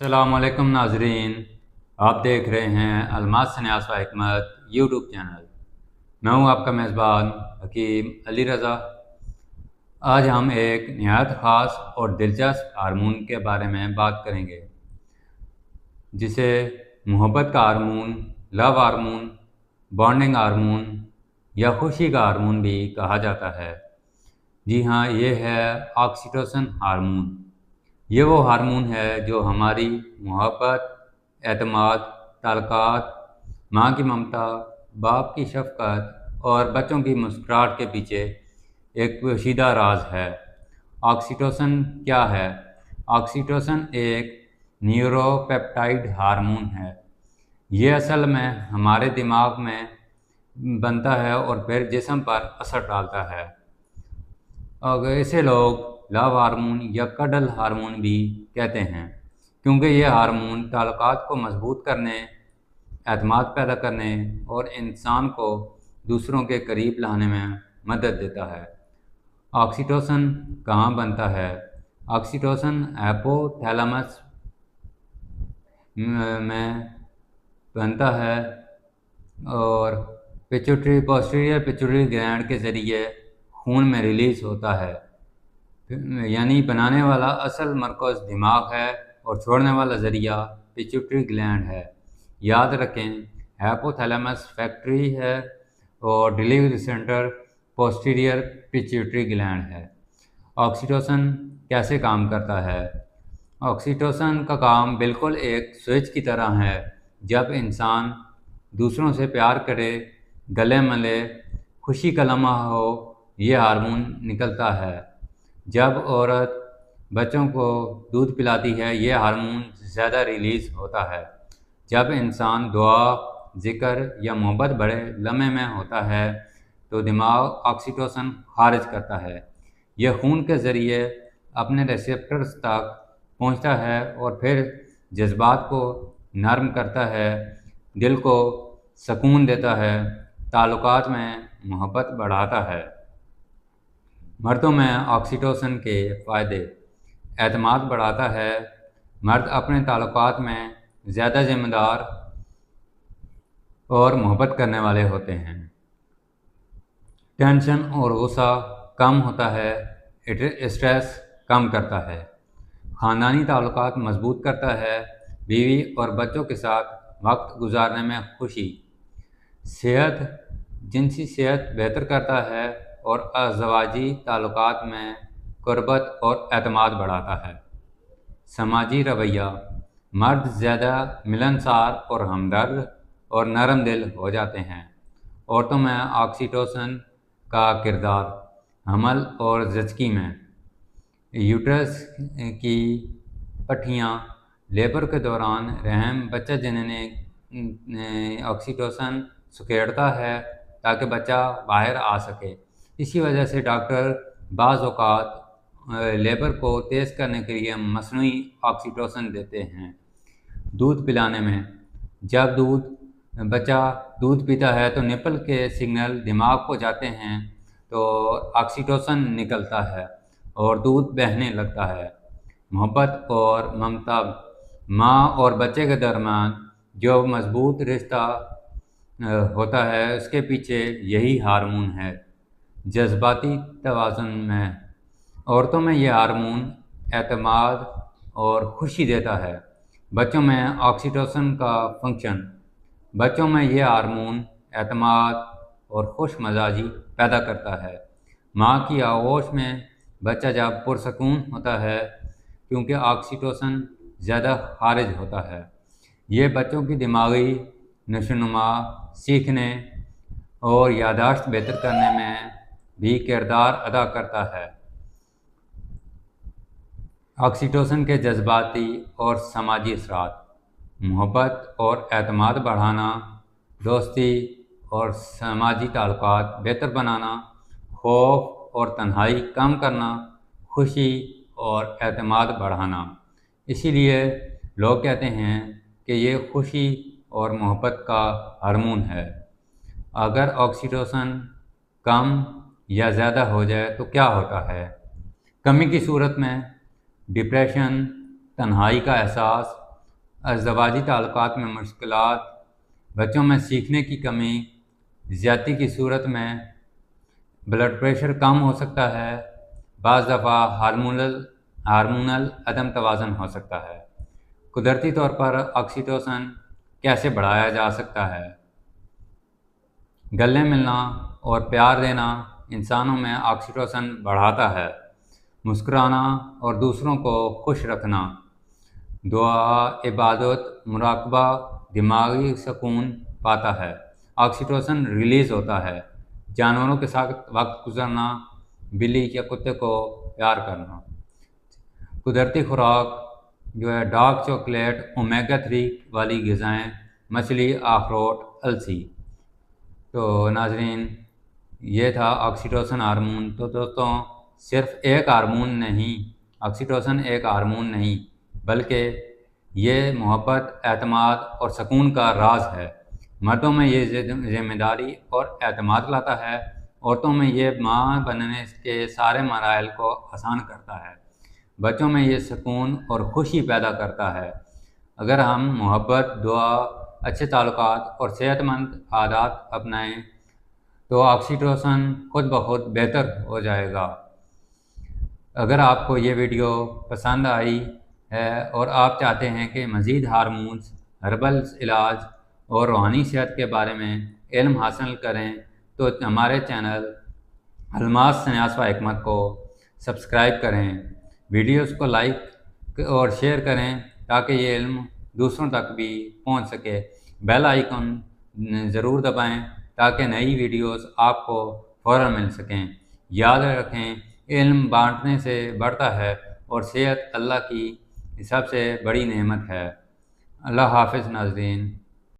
अस्सलाम वालेकुम नाजरीन, आप देख रहे हैं अलमास सन्यास व हिकमत यूट्यूब चैनल। मैं हूं आपका मेज़बान हकीम अली रज़ा। आज हम एक नहायत ख़ास और दिलचस्प हार्मोन के बारे में बात करेंगे, जिसे मोहब्बत का hormone, love hormone, bonding hormone या खुशी का हार्मोन भी कहा जाता है। जी हाँ, ये है ऑक्सीटोसिन हार्मोन। ये वो हार्मोन है जो हमारी मोहब्बत, एतमाद, ताल्लुकात, माँ की ममता, बाप की शफ़क़त और बच्चों की मुस्कुराहट के पीछे एक पोशीदा राज है। ऑक्सीटोसिन क्या है? ऑक्सीटोसिन एक न्यूरोपेप्टाइड हार्मोन है। ये असल में हमारे दिमाग में बनता है और फिर जिस्म पर असर डालता है। और इसे लोग लव हार्मोन या कडल हार्मोन भी कहते हैं, क्योंकि ये हार्मोन ताल्लुकात को मजबूत करने, एतमाद पैदा करने और इंसान को दूसरों के करीब लाने में मदद देता है। ऑक्सीटोसिन कहाँ बनता है? ऑक्सीटोसिन हाइपोथैलेमस में बनता है और पोस्टीरियर पिट्यूटरी ग्लैंड के ज़रिए खून में रिलीज़ होता है। यानी बनाने वाला असल मरकज़ दिमाग है और छोड़ने वाला ज़रिया पिट्यूटरी ग्लैंड है। याद रखें, हाइपोथैलेमस फैक्ट्री है और delivery centre posterior pituitary gland है। ऑक्सीटोसिन कैसे काम करता है? ऑक्सीटोसिन का काम बिल्कुल एक स्विच की तरह है। जब इंसान दूसरों से प्यार करे, गले मिले, खुशी का लम्हा हो, ये हार्मोन निकलता है। जब औरत बच्चों को दूध पिलाती है, ये हार्मोन ज़्यादा रिलीज़ होता है। जब इंसान दुआ, ज़िक्र या मोहब्बत भरे लम्हे में होता है तो दिमाग ऑक्सीटोसिन खारिज करता है। यह खून के ज़रिए अपने रिसेप्टर्स तक पहुंचता है और फिर जज्बात को नरम करता है, दिल को सुकून देता है, ताल्लुकात में मोहब्बत बढ़ाता है। मर्दों में ऑक्सीटोसिन के फ़ायदे: एतमाद बढ़ाता है। मर्द अपने ताल्लुकात में ज़्यादा ज़िम्मेदार और मोहब्बत करने वाले होते हैं। टेंशन और गुस्सा कम होता है। स्ट्रेस कम करता है। ख़ानदानी ताल्लुकात मजबूत करता है। बीवी और बच्चों के साथ वक्त गुजारने में खुशी। जिनसी सेहत बेहतर करता है और अज़वाजी ताल्लुकात में क़ुर्बत और एतमाद बढ़ाता है। समाजी रवैया: मर्द ज़्यादा मिलनसार और हमदर्द और नरम दिल हो जाते हैं। औरतों में ऑक्सीटोसिन का किरदार: हमल और ज़चगी में यूट्रस की पट्टियाँ, लेबर के दौरान रहम, बच्चा जनने ऑक्सीटोसिन सुखेड़ता है ताकि बच्चा बाहर आ सके। इसी वजह से डॉक्टर बाज़ औक़ात लेबर को तेज़ करने के लिए मसनूई ऑक्सीटोसिन देते हैं। दूध पिलाने में, जब बच्चा दूध पीता है तो निपल के सिग्नल दिमाग को जाते हैं तो ऑक्सीटोसिन निकलता है और दूध बहने लगता है। मोहब्बत और ममता: माँ और बच्चे के दरमियान जो मजबूत रिश्ता होता है, उसके पीछे यही हार्मोन है। जज्बाती तवाज़ुन में औरतों में यह हार्मोन एतमाद और खुशी देता है। बच्चों में ऑक्सीटोसिन का फंक्शन: बच्चों में यह हार्मोन एतमाद और खुश मजाजी पैदा करता है। माँ की आगोश में बच्चा जब पुरसकून होता है क्योंकि ऑक्सीटोसिन ज़्यादा खारिज होता है। ये बच्चों की दिमागी नशोनुमा, सीखने और याददाश्त बेहतर करने में भी किरदार अदा करता है। ऑक्सीटोसिन के जज्बाती और समाजी असरात: मोहब्बत और एतमाद बढ़ाना, दोस्ती और समाजी ताल्लुकात बेहतर बनाना, खौफ और तन्हाई कम करना, खुशी और एतमाद बढ़ाना। इसीलिए लोग कहते हैं कि ये खुशी और मोहब्बत का हार्मोन है। अगर ऑक्सीटोसिन कम या ज़्यादा हो जाए तो क्या होता है? कमी की सूरत में डिप्रेशन, तन्हाई का एहसास, ازدواجی تعلقات میں مشکلات، بچوں میں سیکھنے کی کمی، زیادتی کی صورت میں بلڈ پریشر کم ہو سکتا ہے، بعض دفعہ ہارمونل عدم توازن ہو سکتا ہے۔ قدرتی طور پر آکسیٹوسن کیسے بڑھایا جا سکتا ہے؟ گلے ملنا اور پیار دینا انسانوں میں آکسیٹوسن بڑھاتا ہے۔ مسکرانا اور دوسروں کو خوش رکھنا، دعا، عبادت، مراقبہ دماغی سکون پاتا ہے، آکسیٹوسن ریلیز ہوتا ہے۔ جانوروں کے ساتھ وقت گزرنا، بلی یا کتے کو پیار کرنا۔ قدرتی خوراک جو ہے ڈارک چاکلیٹ، اومیگا 3 والی غذائیں، مچھلی، اخروٹ، السی۔ تو ناظرین، یہ تھا آکسیٹوسن ہارمون۔ تو دوستوں، صرف ایک ہارمون نہیں، آکسیٹوسن ایک ہارمون نہیں، بلکہ یہ محبت، اعتماد اور سکون کا راز ہے۔ مردوں میں یہ ذمہ داری اور اعتماد لاتا ہے، عورتوں میں یہ ماں بننے کے سارے مراحل کو آسان کرتا ہے، بچوں میں یہ سکون اور خوشی پیدا کرتا ہے۔ اگر ہم محبت، دعا، اچھے تعلقات اور صحت مند عادات اپنائیں تو آکسیٹوسن خود بخود بہتر ہو جائے گا۔ اگر آپ کو یہ ویڈیو پسند آئی ہے اور آپ چاہتے ہیں کہ مزید ہارمونز، ہربل علاج اور روحانی صحت کے بارے میں علم حاصل کریں تو ہمارے چینل الماس سنیاس و حکمت کو سبسکرائب کریں، ویڈیوز کو لائک اور شیئر کریں تاکہ یہ علم دوسروں تک بھی پہنچ سکے۔ بیل آئیکن ضرور دبائیں تاکہ نئی ویڈیوز آپ کو فوراً مل سکیں۔ یاد رکھیں، علم بانٹنے سے بڑھتا ہے اور صحت اللہ کی سب سے بڑی نعمت ہے۔ اللہ حافظ ناظرین۔